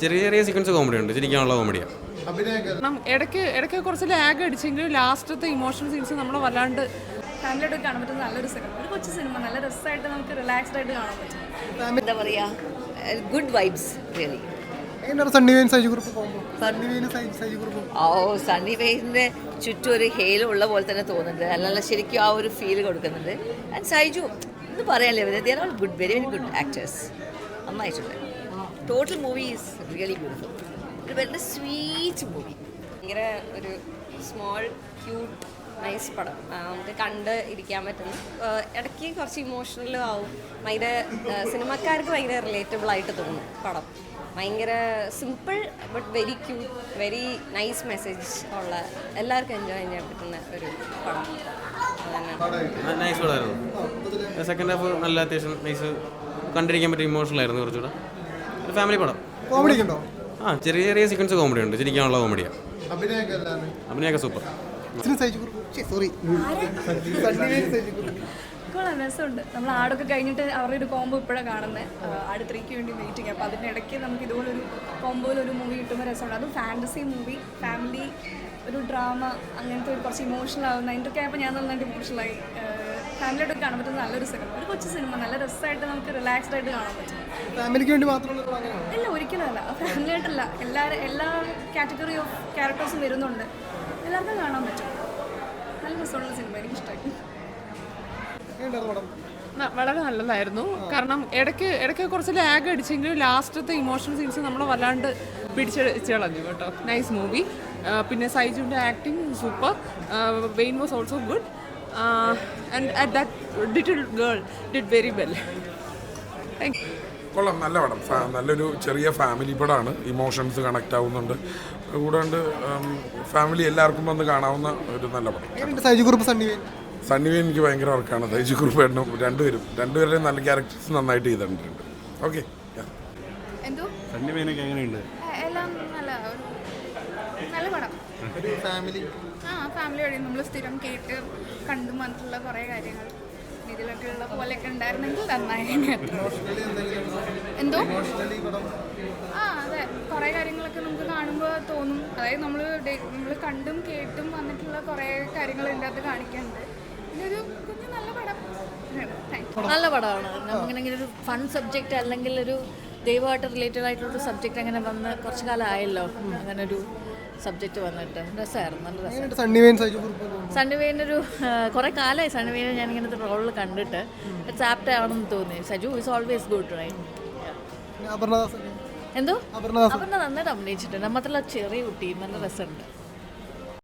ചെറിയ ചെറിയ sequence comedy ഉണ്ട്, ചിരിക്കാനുള്ള കോമഡിയാണ്. ഇടയ്ക്ക് കുറച്ച് ലാഗ് അടിച്ചെങ്കിലും ലാസ്റ്റത്തെ ഇമോഷണൽ സീൻസ് നമ്മൾ വല്ലാണ്ട് ഫാമിലിയായിട്ട് കാണാൻ പറ്റുന്ന നല്ലൊരു സിനിമ, ഒരു കൊച്ചു സിനിമ, നല്ല രസമായിട്ട് നമുക്ക് റിലാക്സ്ഡ് ആയിട്ട് കാണാൻ പറ്റും. എന്താ പറയുക, ഗുഡ് വൈബ്സ് റിയലി. സണ്ണി വെയിൻ്റെ ചുറ്റും ഒരു ഹേലോ ഉള്ള പോലെ തന്നെ തോന്നുന്നുണ്ട്, അല്ല ശരിക്കും ആ ഒരു ഫീൽ കൊടുക്കുന്നുണ്ട്. ആൻഡ് സൈജു എന്ന് പറയാനല്ലേ, they are all good, very very good actors. നന്നായിട്ടുണ്ട്. Total movie is really beautiful, ഒരു വെരി സ്വീറ്റ് മൂവി. ഭയങ്കര ഒരു സ്മോൾ ക്യൂട്ട് നൈസ് പടം, നമുക്ക് കണ്ട് ഇരിക്കാൻ പറ്റുന്നു. ഇടയ്ക്ക് കുറച്ച് ഇമോഷണലും ആവും, ഭയങ്കര സിനിമക്കാർക്ക് ഭയങ്കര റിലേറ്റബിൾ ആയിട്ട് തോന്നും പടം. ഭയങ്കര simple but very cute, very nice message ഉള്ള, എല്ലാവർക്കും എൻജോയ് ചെയ്യാൻ പറ്റുന്ന ഒരു പടം. നൈസ് പടമായിരുന്നു. സെക്കൻഡ് ഹാഫ് നല്ല അത്യാവശ്യം നൈസ്, കണ്ടിരിക്കാൻ പറ്റിയ ഇമോഷണൽ ആയിരുന്നു. കുറച്ചുകൂടെ ഒരു ഫാമിലി പടം. ചെറിയ ചെറിയ സീക്വൻസ് കോമഡി ഉണ്ട്, ചിരിക്കാനുള്ള കോമഡിയാണ്. അഭിനയൊക്കെ സൂപ്പർ. രസമുണ്ട്. നമ്മൾ ആടൊക്കെ കഴിഞ്ഞിട്ട് അവരുടെ ഒരു കോംബോ ഇപ്പോഴാണ് കാണുന്നത്. ആട് 3ക്ക് വേണ്ടി വെയിറ്റിംഗ്. അപ്പോൾ അതിനിടയ്ക്ക് നമുക്ക് ഇതുപോലൊരു കോംബോയിൽ ഒരു മൂവി കിട്ടുമ്പോൾ രസമുണ്ട്. അതും ഫാൻറ്റസി മൂവി, ഫാമിലി, ഒരു ഡ്രാമ, അങ്ങനത്തെ ഒരു കുറച്ച് ഇമോഷണൽ ആവുന്ന അതിൻ്റെയൊക്കെ ആയപ്പോൾ ഞാൻ നന്നായിട്ട് ഇമോഷണലായി. ഫാമിലിയായിട്ട് കാണാൻ പറ്റുന്ന നല്ലൊരു സിനിമ, ഒരു കൊച്ചു സിനിമ, നല്ല രസമായിട്ട് നമുക്ക് റിലാക്സ്ഡ് ആയിട്ട് കാണാൻ പറ്റും. ഫാമിലിക്ക് വേണ്ടി മാത്രമല്ല, ഇല്ല ഒരിക്കലും അല്ല, ഫാമിലിയായിട്ടല്ല, എല്ലാ കാറ്റഗറി ഓഫ് ക്യാരക്ടേഴ്സും വരുന്നുണ്ട്, എല്ലാവർക്കും കാണാൻ പറ്റും. നല്ല രസമുള്ള സിനിമ, എനിക്കിഷ്ടമായി. വളരെ നല്ലതായിരുന്നു. കാരണം ഇടയ്ക്ക് കുറച്ച് ലാഗ് അടിച്ചെങ്കിലും ലാസ്റ്റത്തെ ഇമോഷണൽ സീൻസ് നമ്മൾ വല്ലാണ്ട് പിടിച്ച് കളഞ്ഞു കേട്ടോ. Nice movie. പിന്നെ സൈജുവിൻ്റെ ആക്ടിങ് സൂപ്പർ. വെയിൻ was also good. And that little girl did very well. Thank you. കൊള്ളാം, നല്ല പടം. നല്ലൊരു ചെറിയ ഫാമിലി പടമാണ്, ഇമോഷൻസ് കണക്റ്റ് ആവുന്നുണ്ട്. കൂടാണ്ട് ഫാമിലി എല്ലാവർക്കും വന്ന് കാണാവുന്ന ഒരു നല്ല പടം. സണ്ണിവേ എനിക്ക് ഭയങ്കര വർക്കാണ്. സൈജു കുറുപ്പ് എണ്ണം രണ്ടുപേരുടെയും നല്ല ക്യാരക്ടേഴ്സ് നന്നായിട്ട് ചെയ്തിട്ടുണ്ട്. ഓക്കെ, സണ്ണിവേനൊക്കെ എങ്ങനെയുണ്ട്? എല്ലാം നല്ല പടം. ഫാമിലി വഴി നമ്മൾ സ്ഥിരം കേട്ട് കണ്ടു വന്നിട്ടുള്ള കുറേ കാര്യങ്ങൾ ഇതിലൊക്കെ ഉള്ള പോലെയൊക്കെ ഉണ്ടായിരുന്നെങ്കിൽ നന്നായി. എന്തോ അതെ, കുറേ കാര്യങ്ങളൊക്കെ നമുക്ക് കാണുമ്പോൾ തോന്നും. അതായത് നമ്മൾ കണ്ടും കേട്ടും വന്നിട്ടുള്ള കുറേ കാര്യങ്ങൾ ഇതിൻ്റെ അകത്ത് കാണിക്കുന്നുണ്ട്. ഇതൊരു കുഞ്ഞു നല്ല പടം. നല്ല പടമാണ്. നമുക്കിങ്ങനെ ഒരു ഫൺ സബ്ജക്റ്റ് അല്ലെങ്കിൽ ഒരു ദൈവമായിട്ട് റിലേറ്റഡ് ആയിട്ടുള്ളൊരു സബ്ജക്റ്റ് അങ്ങനെ വന്ന് കുറച്ച് കാലം ആയല്ലോ, അങ്ങനെ ഒരു സബ്ജക്റ്റ് വന്നിട്ട് രസമായിരുന്നു, നല്ല രസമായിരുന്നു. സണ്ണിവേൻ്റെ ഒരു കുറേ കാലമായി സണ്ണിവേനെ ഞാൻ ഇങ്ങനത്തെ റോളിൽ കണ്ടിട്ട് ഇറ്റ്സ് ആപ്റ്റ് ആണെന്ന് തോന്നി. Saju is always good, right? എന്തോ അപർണ നന്നായിട്ട് അഭിനയിച്ചിട്ടുണ്ട്. മാത്രമല്ല ചെറിയ കുട്ടി, നല്ല രസമുണ്ട്.